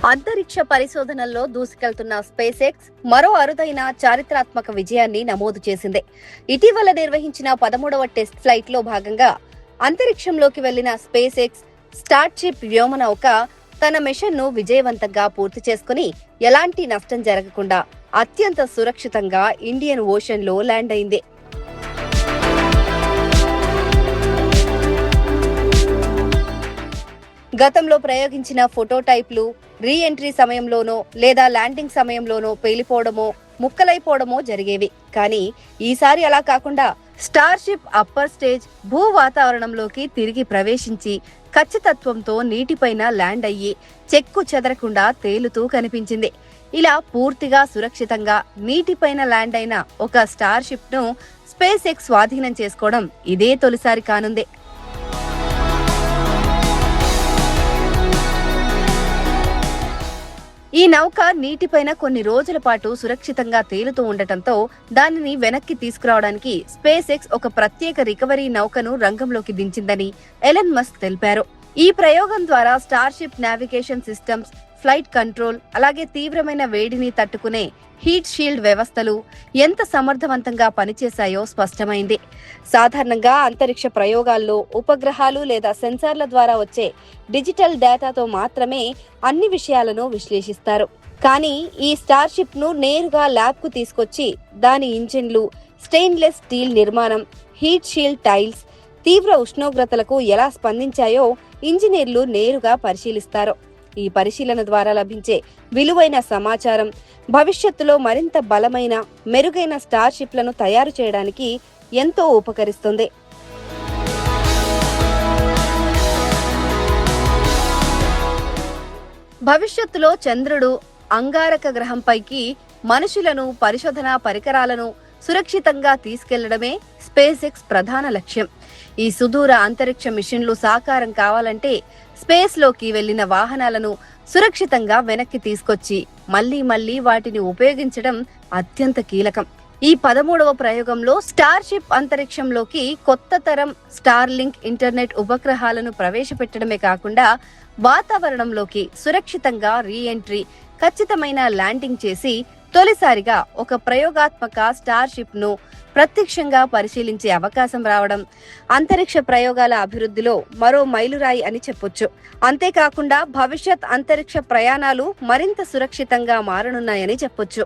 అంతరిక్ష పరిశోధనల్లో దూసుకెళ్తున్న space X మరో అరుదైన చారిత్రాత్మక విజయాన్ని నమోదు చేసింది. ఇటీవల నిర్వహించిన 13వ టెస్ట్ ఫ్లైట్ లో భాగంగా అంతరిక్షంలోకి వెళ్లిన స్పేస్ ఎక్స్ స్టార్షిప్ వ్యోమనౌక తన మిషన్ ను విజయవంతంగా పూర్తి చేసుకుని ఎలాంటి నష్టం జరగకుండా అత్యంత సురక్షితంగా ఇండియన్ ఓషన్ లో ల్యాండ్ అయింది. గతంలో ప్రయోగించిన ఫోటోటైప్లు రీ ఎంట్రీ సమయంలోనో లేదా ల్యాండింగ్ సమయంలోనో పేలిపోవడమో ముక్కలైపోవడమో జరిగేవి. కానీ ఈసారి అలా కాకుండా స్టార్షిప్ అప్పర్ స్టేజ్ భూ వాతావరణంలోకి తిరిగి ప్రవేశించి ఖచ్చితత్వంతో నీటిపైన ల్యాండ్ అయ్యి చెక్కు చెదరకుండా తేలుతూ కనిపించింది. ఇలా పూర్తిగా సురక్షితంగా నీటిపైన ల్యాండ్ అయిన ఒక స్టార్షిప్ ను స్పేస్ ఎక్స్ స్వాధీనం చేసుకోవడం ఇదే తొలిసారి కానుంది. ఈ నౌక నీటిపైన కొన్ని రోజుల పాటు సురక్షితంగా తేలుతూ ఉండటంతో దానిని వెనక్కి తీసుకురావడానికి స్పేస్ ఎక్స్ ఒక ప్రత్యేక రికవరీ నౌకను రంగంలోకి దించిందని ఎలన్ మస్క్ తెలిపారు. ఈ ప్రయోగం ద్వారా Starship navigation systems, flight control, అలాగే తీవ్రమైన వేడిని తట్టుకునే హీట్ షీల్డ్ వ్యవస్థలు ఎంత సమర్థవంతంగా పనిచేశాయో స్పష్టమైంది. సాధారణంగా అంతరిక్ష ప్రయోగాల్లో ఉపగ్రహాలు లేదా సెన్సార్ల ద్వారా వచ్చే డిజిటల్ డేటాతో మాత్రమే అన్ని విషయాలను విశ్లేషిస్తారు. కానీ ఈ స్టార్షిప్ ను నేరుగా ల్యాబ్ కు తీసుకొచ్చి దాని ఇంజిన్లు, స్టెయిన్లెస్ స్టీల్ నిర్మాణం, హీట్ షీల్డ్ టైల్స్ తీవ్ర ఉష్ణోగ్రతలకు ఎలా స్పందించాయో ఇంజనీర్లు నేరుగా పరిశీలిస్తారు. ఈ పరిశీలన ద్వారా లభించే విలువైన సమాచారం భవిష్యత్తులో మరింత బలమైన, మెరుగైన స్టార్షిప్లను తయారు చేయడానికి ఎంతో ఉపకరిస్తుంది. భవిష్యత్తులో చంద్రుడు, అంగారక గ్రహంపైకి మనుషులను, పరిశోధనా పరికరాలను సురక్షితంగా తీసుకెళ్లడమే స్పేస్ ఎక్స్ ప్రధాన లక్ష్యం. ఈ సుదూర అంతరిక్ష మిషన్లు సాకారం కావాలంటే స్పేస్ లోకి వెళ్లిన వాహనాలను సురక్షితంగా వెనక్కి తీసుకొచ్చి మళ్లీ వాటిని ఉపయోగించడం అత్యంత కీలకం. ఈ 13వ ప్రయోగంలో స్టార్షిప్ అంతరిక్షంలోకి కొత్త తరం స్టార్లింక్ ఇంటర్నెట్ ఉపగ్రహాలను ప్రవేశపెట్టడమే కాకుండా వాతావరణంలోకి సురక్షితంగా రీ ఎంట్రీ, ఖచ్చితమైన ల్యాండింగ్ చేసి తొలిసారిగా ఒక ప్రయోగాత్మక స్టార్షిప్ ను ప్రత్యక్షంగా పరిశీలించే అవకాశం రావడం అంతరిక్ష ప్రయోగాల అభివృద్ధిలో మరో మైలురాయి అని చెప్పొచ్చు. అంతేకాకుండా భవిష్యత్ అంతరిక్ష ప్రయాణాలు మరింత సురక్షితంగా మారనున్నాయని చెప్పొచ్చు.